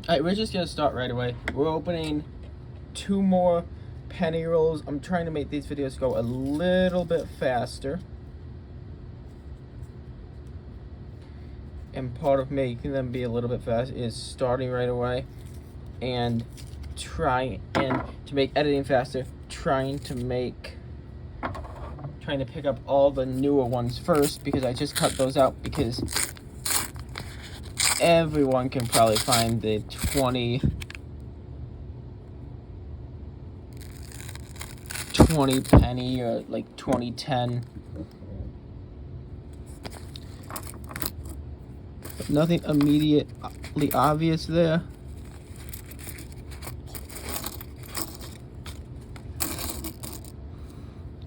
Alright, we're just gonna start right away. We're opening 2 more penny rolls. I'm trying to make these videos go a little bit faster. And part of making them be a little bit fast is starting right away and trying to make editing faster, trying to pick up all the newer ones first, because I just cut those out because everyone can probably find the 20 penny or like 2010. But nothing immediately obvious there.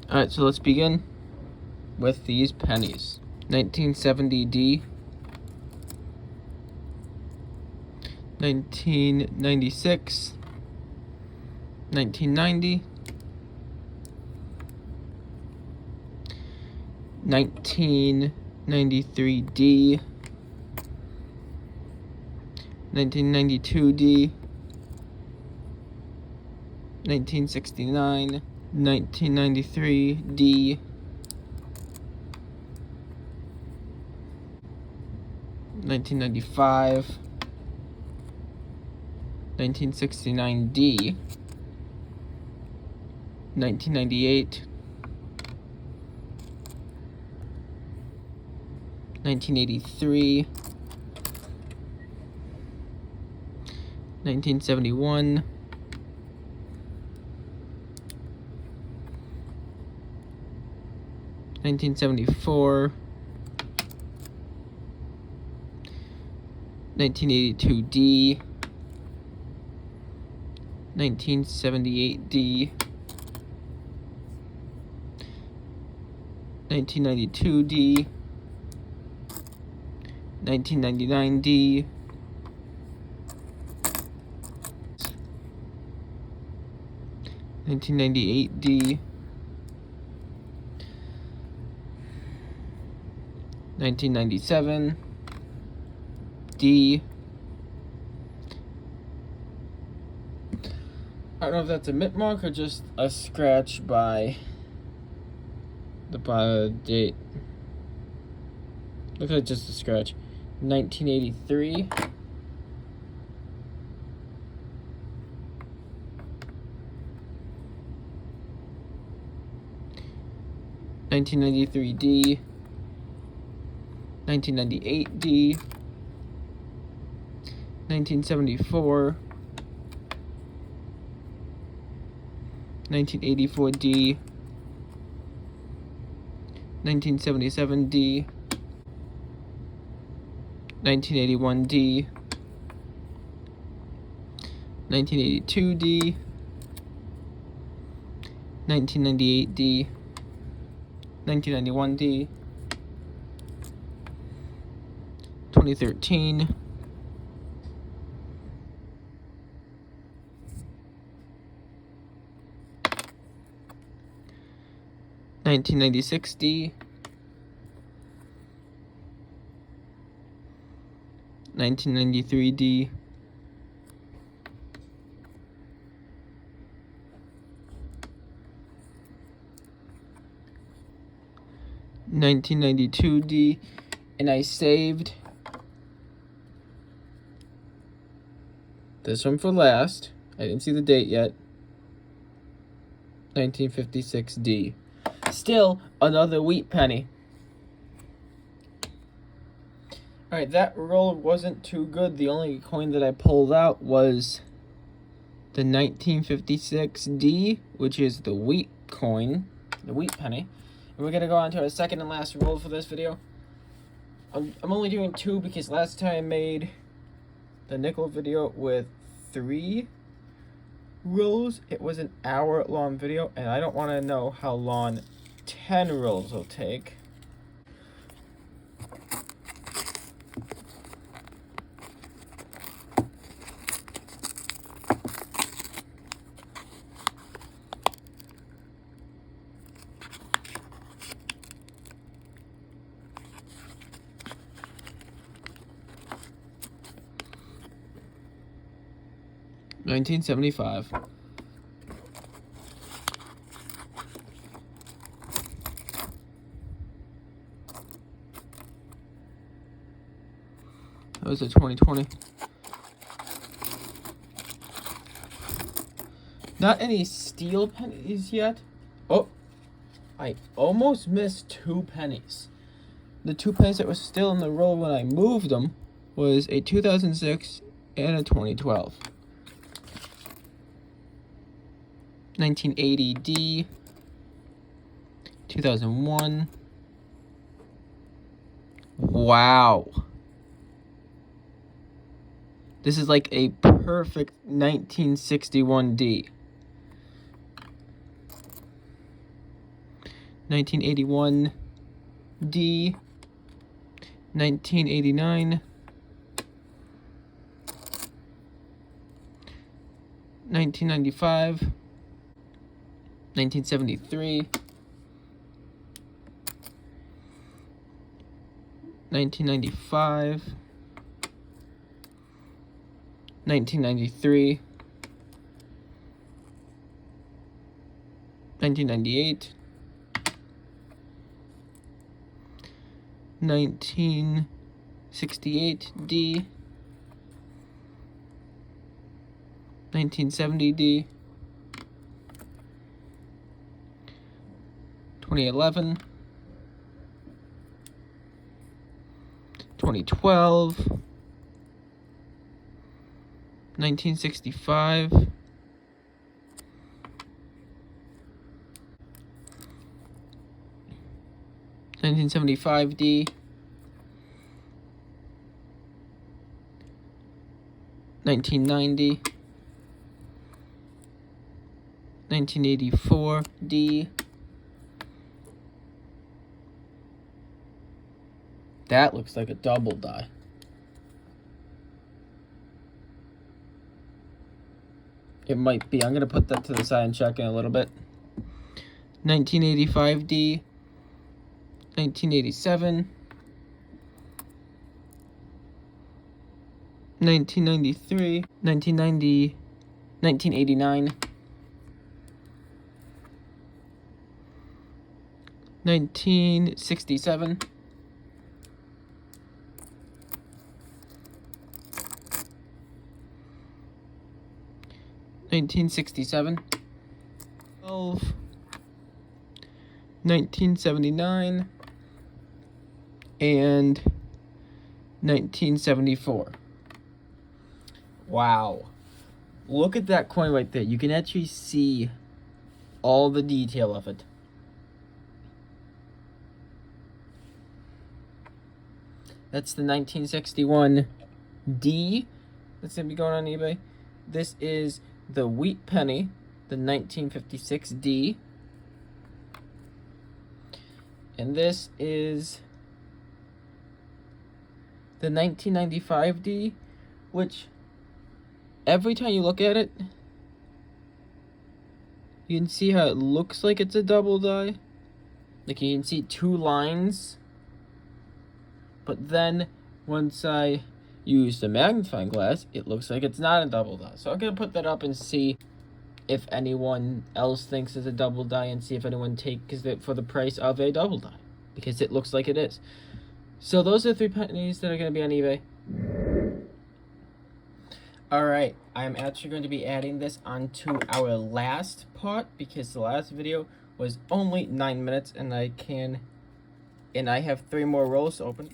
Alright, so let's begin with these pennies. 1970D, 1996, 1990, 1993D, 1992D, 1969, 1993D, 1995, 1969D, 1998, 1983, 1971, 1974, 1982D, 1978D, 1992D, 1999D, 1998D, 1997, D. I don't know if that's a mint mark or just a scratch by the date. Looks like just a scratch. 1983. 1993D, 1998D, 1974, 1984D, 1977D, 1981D, 1982D, 1998D, 1991D, 2013, 1996D, 1993D, 1992D, and I saved this one for last. I didn't see the date yet. 1956D. Still another wheat penny. Alright, that roll wasn't too good. The only coin that I pulled out was the 1956D, which is the wheat coin, the wheat penny. And we're going to go on to our second and last roll for this video. I'm only doing 2 because last time I made the nickel video with 3 rolls. It was an hour-long video, and I don't want to know how long 10 rolls will take. 1975. That was a 2020. Not any steel pennies yet. Oh, I almost missed 2 pennies. The 2 pennies that were still in the roll when I moved them was a 2006 and a 2012. 1980 D, 2001. Wow. This is like a perfect 1961 D. 1981 D, 1989, 1995, 1973, 1995, 1993, 1998, 1968 D, 1970 D, 2011, 2012, 1965, 1975 D, 1990, 1984 D. That looks like a double die. It might be. I'm going to put that to the side and check in a little bit. 1985 D, 1987, 1993, 1990, 1989, 1967, 1967, 12, 1979, and 1974. Wow. Look at that coin right there. You can actually see all the detail of it. That's the 1961 D that's going to be going on eBay. This is the wheat penny, the 1956 D. And this is the 1995 D, which every time you look at it, you can see how it looks like it's a double die. Like you can see 2 lines. But then once I use the magnifying glass, it looks like it's not a double die. So I'm going to put that up and see if anyone else thinks it's a double die and see if anyone takes it for the price of a double die. Because it looks like it is. So those are 3 pennies that are going to be on eBay. Alright, I'm actually going to be adding this onto our last part because the last video was only 9 minutes and I have 3 more rolls to open.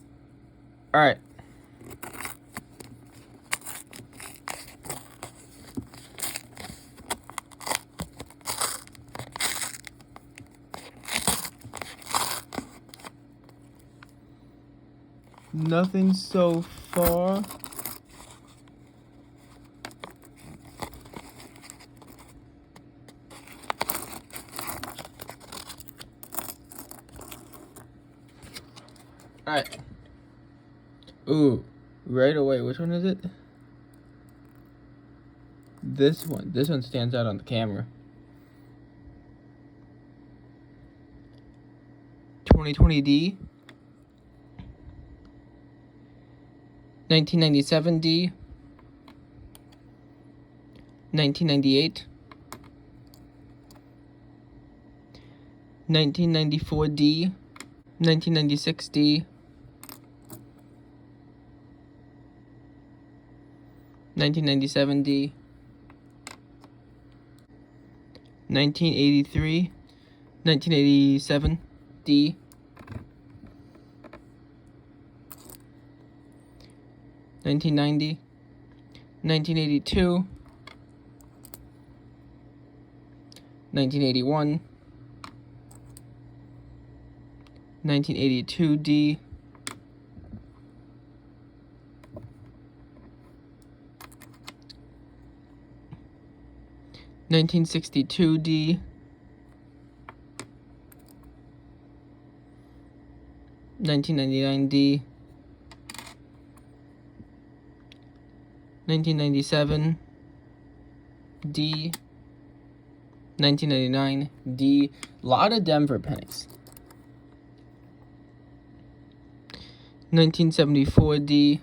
Alright. Nothing so far. Alright. Ooh, right away. Which one is it? This one. This one stands out on the camera. 2020D. 1997 D. 1998, 1994D, 1996D, 1997D, 1983, 1987D, 1990, 1982, 1981, 1982D, 1962D, 1999D, 1997D, 1999D. Lot of Denver pennies. 1974D,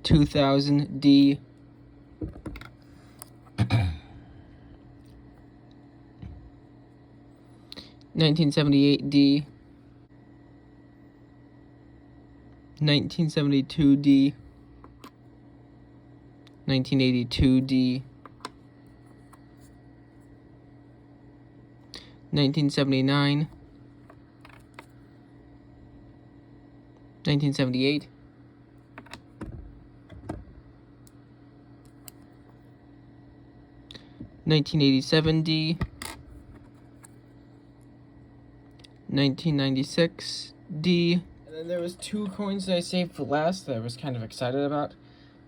2000D, 1978D, 1972D, 1982D, 1979, 1978, 1987D, 1996D. And then there was two coins that I saved for last that I was kind of excited about.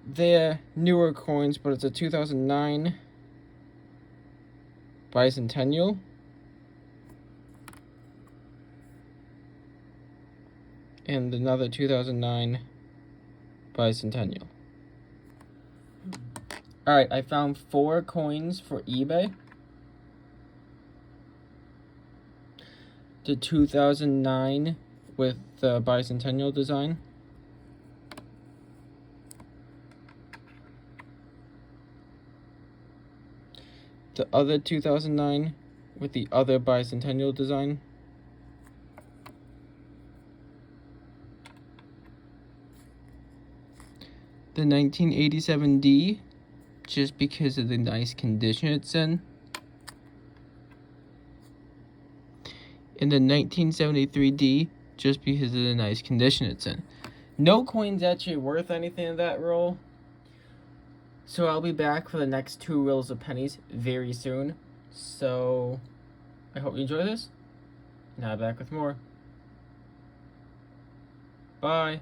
They're newer coins, but it's a 2009 bicentennial. And another 2009 bicentennial. Alright, I found 4 coins for eBay. The 2009 with the bicentennial design. The other 2009 with the other bicentennial design. The 1987D, just because of the nice condition it's in. And the 1973D, just because of the nice condition it's in. No coin's actually worth anything in that roll. So I'll be back for the next 2 rolls of pennies very soon. So I hope you enjoy this. Now back with more. Bye.